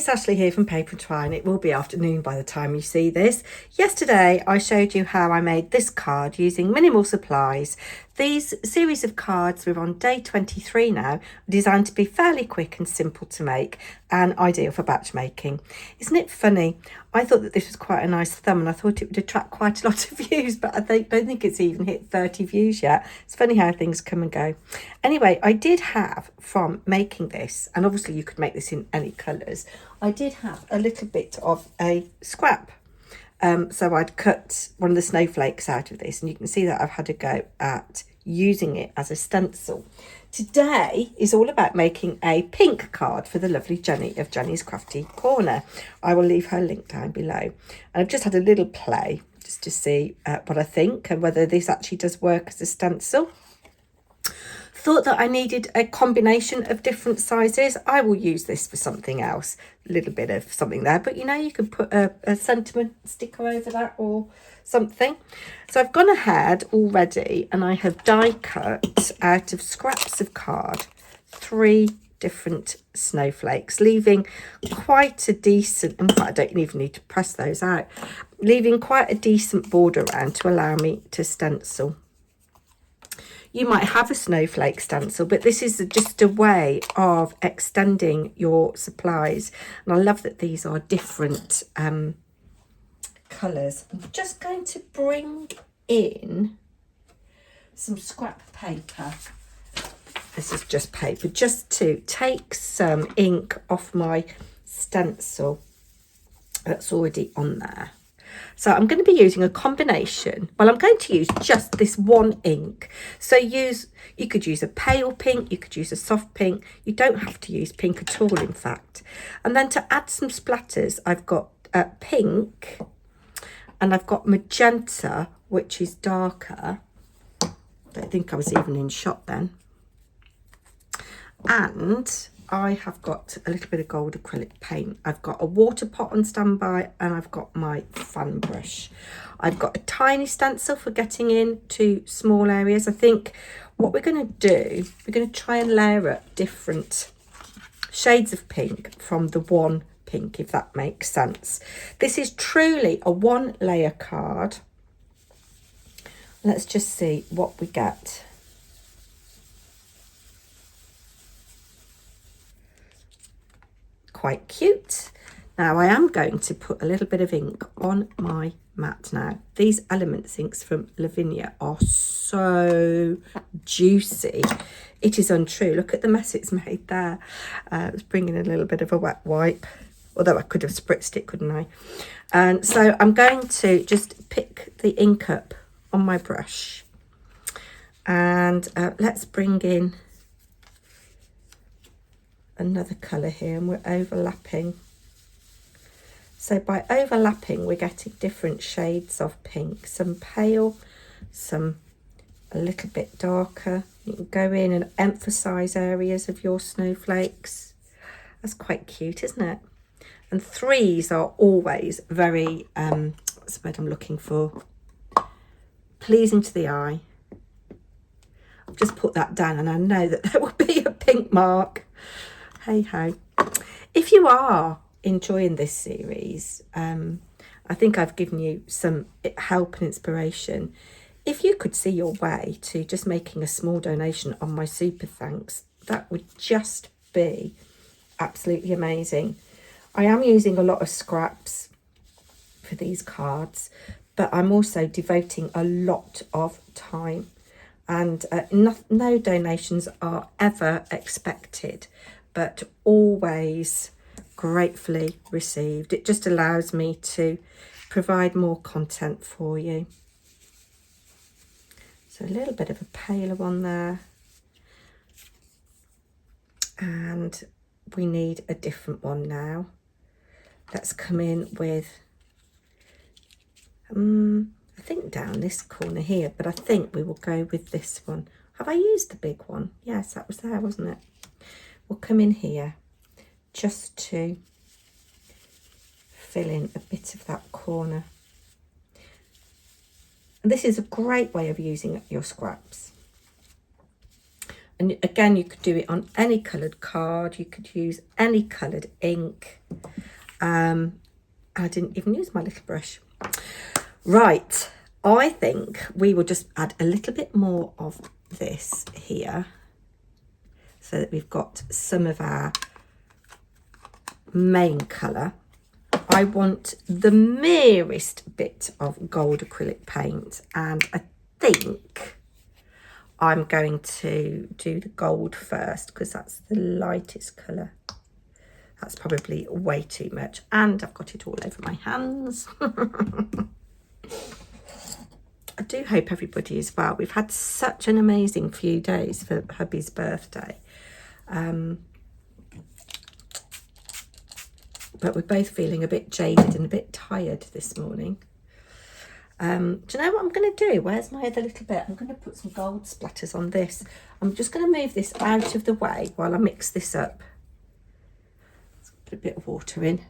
it's Ashley here from Paper&Twine. It will be afternoon by the time you see this. Yesterday I showed you how I made this card using minimal supplies. These series of cards, we're on day 23 now, designed to be fairly quick and simple to make and ideal for batch making. Isn't it funny? I thought that this was quite a nice thumb and I thought it would attract quite a lot of views, but I don't think it's even hit 30 views yet. It's funny how things come and go. Anyway, I did have from making this, and obviously you could make this in any colours, I did have a little bit of a scrap. So I'd cut one of the snowflakes out of this, and you can see that I've had a go at using it as a stencil. Today is all about making a pink card for the lovely Jenny of Jenny's Crafty Corner. I will leave her link down below. And I've just had a little play just to see what I think and whether this actually does work as a stencil. Thought that I needed a combination of different sizes. I will use this for something else, a little bit of something there, but you know, you could put a sentiment sticker over that or something. So I've gone ahead already and I have die cut out of scraps of card 3 different snowflakes, leaving quite a decent, in fact I don't even need to press those out, leaving quite a decent border around to allow me to stencil. You might have a snowflake stencil, but this is just a way of extending your supplies. And I love that these are different colours. I'm just going to bring in some scrap paper. This is just paper, just to take some ink off my stencil that's already on there. So I'm going to be using a combination. Well, I'm going to use just this one ink. So you could use a pale pink, you could use a soft pink. You don't have to use pink at all, in fact. And then to add some splatters, I've got pink and I've got magenta, which is darker. I don't think I was even in shot then. And I have got a little bit of gold acrylic paint. I've got a water pot on standby and I've got my fan brush. I've got a tiny stencil for getting into small areas. I think what we're going to do, we're going to try and layer up different shades of pink from the one pink, if that makes sense. This is truly a 1-layer card. Let's just see what we get. Quite cute. Now I am going to put a little bit of ink on my mat now. These Elements inks from Lavinia are so juicy. It is untrue. Look at the mess it's made there. Let's bring in a little bit of a wet wipe. Although I could have spritzed it, couldn't I? And so I'm going to just pick the ink up on my brush. And let's bring in another colour here, and we're overlapping. So by overlapping we're getting different shades of pink, some pale, some a little bit darker. You can go in and emphasize areas of your snowflakes. That's quite cute, isn't it? And 3s are always very what's the word I'm looking for, pleasing to the eye. I've just put that down and I know that there will be a pink mark. Hey ho. If you are enjoying this series, I think I've given you some help and inspiration. If you could see your way to just making a small donation on my super thanks, that would just be absolutely amazing. I am using a lot of scraps for these cards, but I'm also devoting a lot of time, and no donations are ever expected, but always gratefully received. It just allows me to provide more content for you. So a little bit of a paler one there. And we need a different one now. Let's come in with, I think down this corner here, but I think we will go with this one. Have I used the big one? Yes, that was there, wasn't it? We'll come in here just to fill in a bit of that corner. And this is a great way of using your scraps. And again, you could do it on any coloured card. You could use any coloured ink. I didn't even use my little brush. Right, I think we will just add a little bit more of this here so that we've got some of our main colour. I want the merest bit of gold acrylic paint, and I think I'm going to do the gold first because that's the lightest colour. That's probably way too much, and I've got it all over my hands. I do hope everybody is well. We've had such an amazing few days for hubby's birthday. But we're both feeling a bit jaded and a bit tired this morning. Do you know what I'm going to do? Where's my other little bit? I'm going to put some gold splatters on this. I'm just going to move this out of the way while I mix this up. Let's put a bit of water in.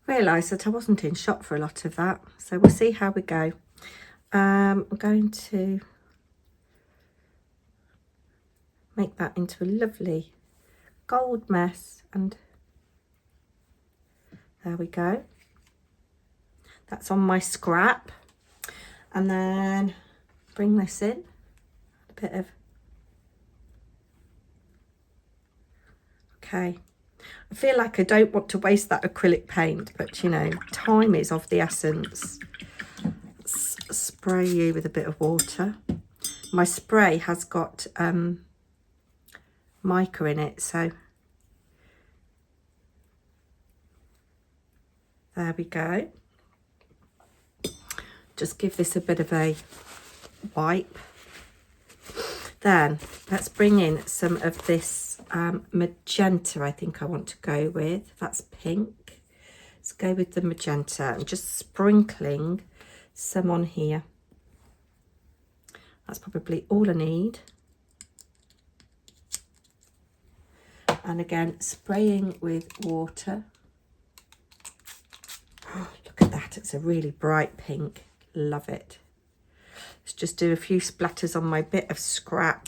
Realised that I wasn't in shot for a lot of that, so we'll see how we go. I'm going to make that into a lovely gold mess, and there we go. That's on my scrap. And then bring this in, a bit of, okay. I feel like I don't want to waste that acrylic paint, but you know, time is of the essence. Spray you with a bit of water. My spray has got mica in it, so there we go. Just give this a bit of a wipe. Then let's bring in some of this magenta. I think I want to go with. That's pink. Let's go with the magenta and just sprinkling some on here. That's probably all I need. And again, spraying with water. Oh, look at that, it's a really bright pink. Love it. Let's just do a few splatters on my bit of scrap.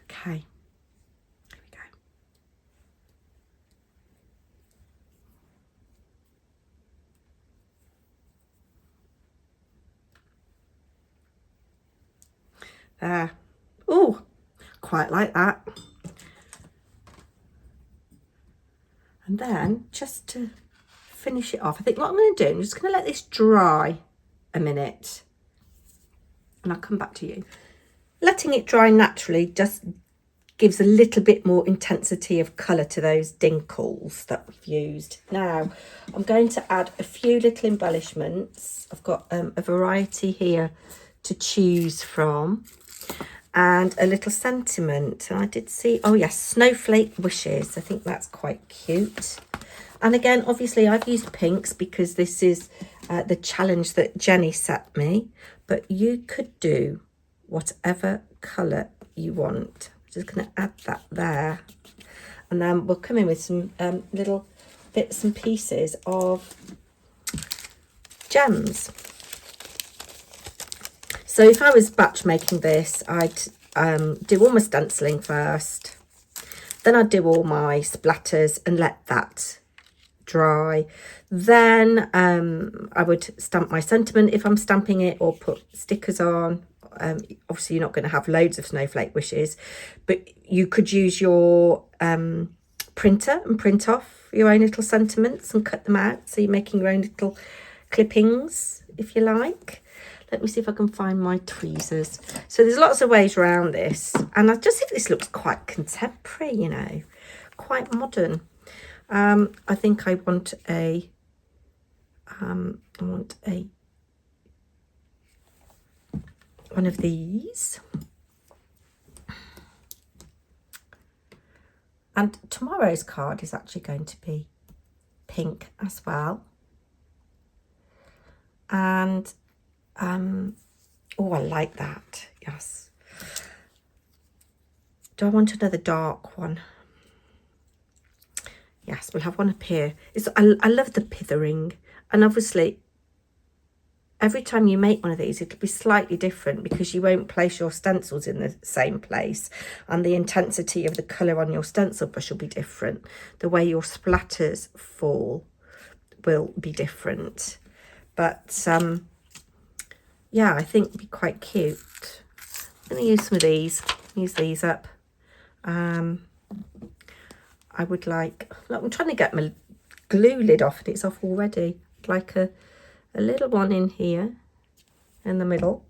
Okay, here we go. There. Oh, quite like that. And then just to finish it off, I think what I'm going to do, I'm just going to let this dry a minute and I'll come back to you. Letting it dry naturally just gives a little bit more intensity of colour to those dinkles that we've used. Now I'm going to add a few little embellishments. I've got a variety here to choose from, and a little sentiment. And I did see, oh yes, snowflake wishes. I think that's quite cute. And again, obviously I've used pinks because this is the challenge that Jenny set me, but you could do whatever colour you want. I'm just going to add that there, and then we'll come in with some little bits and pieces of gems. So if I was batch making this, I'd do all my stenciling first, then I'd do all my splatters and let that dry. Then I would stamp my sentiment if I'm stamping it, or put stickers on. Obviously you're not going to have loads of snowflake wishes, but you could use your printer and print off your own little sentiments and cut them out, so you're making your own little clippings if you like. Let me see if I can find my tweezers. So there's lots of ways around this, and I just think this looks quite contemporary, you know, quite modern. I think I want a one of these. And tomorrow's card is actually going to be pink as well. And oh, I like that. Yes. Do I want another dark one? Yes, we'll have one up here. I love the pithering, and obviously every time you make one of these, it'll be slightly different because you won't place your stencils in the same place, and the intensity of the colour on your stencil brush will be different. The way your splatters fall will be different. But yeah, I think it'd be quite cute. I'm going to use some of these, use these up. I would like, look, I'm trying to get my glue lid off and it's off already. I'd like a little one in here in the middle.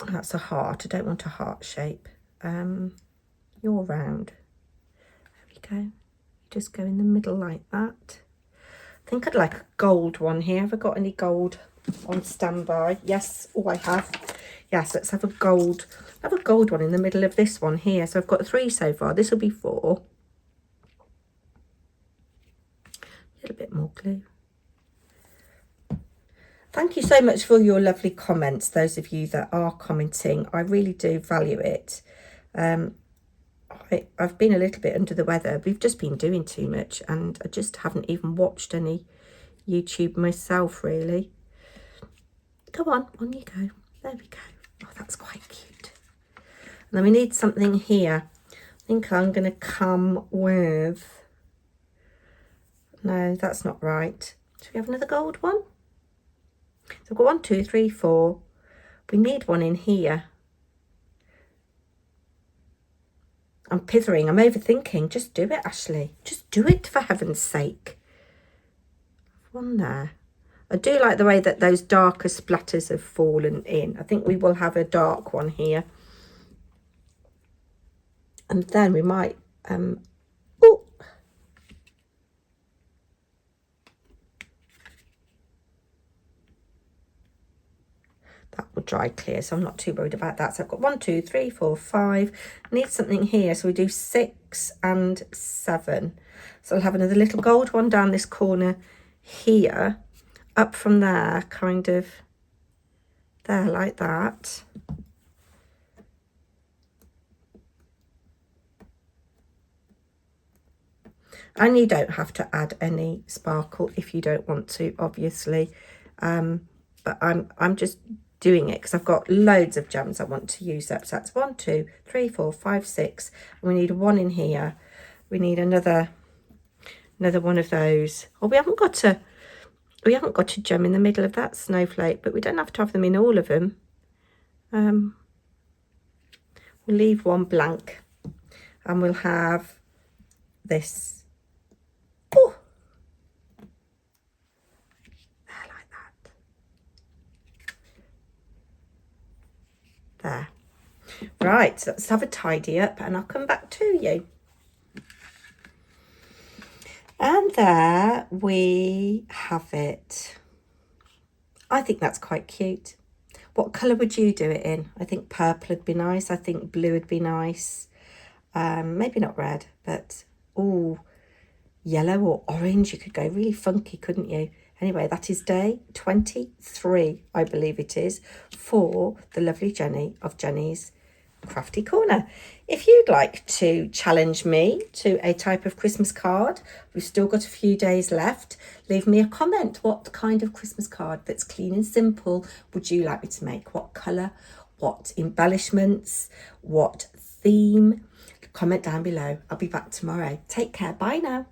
That's a heart. I don't want a heart shape. You're round. There we go. Just go in the middle like that. I think I'd like a gold one here. Have I got any gold on standby? Yes. Oh, I have. Yes, let's have a gold. I have a gold one in the middle of this one here. So I've got 3 so far. This will be 4. A little bit more glue. Thank you so much for your lovely comments, those of you that are commenting. I really do value it. I've been a little bit under the weather. We've just been doing too much and I just haven't even watched any YouTube myself, really. Go on you go. There we go. Oh, that's quite cute. And then we need something here. I think I'm going to come with... No, that's not right. Do we have another gold one? So I've got 1, 2, 3, 4. We need one in here. I'm pithering, I'm overthinking. Just do it, Ashley. Just do it, for heaven's sake. One there. I do like the way that those darker splatters have fallen in. I think we will have a dark one here. And then we might... Oh! That will dry clear, so I'm not too worried about that. So I've got 1, 2, 3, 4, 5. I need something here, so we do 6 and 7. So I'll have another little gold one down this corner here, up from there, kind of there, like that. And you don't have to add any sparkle if you don't want to, obviously. But I'm just doing it because I've got loads of gems I want to use up. So that's 1, 2, 3, 4, 5, 6. And we need one in here. We need another one of those. Oh, we haven't got a gem in the middle of that snowflake, but we don't have to have them in all of them. We'll leave one blank and we'll have this. Oh, there, like that. There. Right, so let's have a tidy up and I'll come back to you. And there we have it. I think that's quite cute. What colour would you do it in? I think purple would be nice. I think blue would be nice. Maybe not red, but oh, yellow or orange. You could go really funky, couldn't you? Anyway, that is day 23, I believe it is, for the lovely Jenny of Jenny's Crafty Corner. If you'd like to challenge me to a type of Christmas card, we've still got a few days left. Leave me a comment. What kind of Christmas card that's clean and simple would you like me to make? What colour? What embellishments? What theme? Comment down below. I'll be back tomorrow. Take care. Bye now.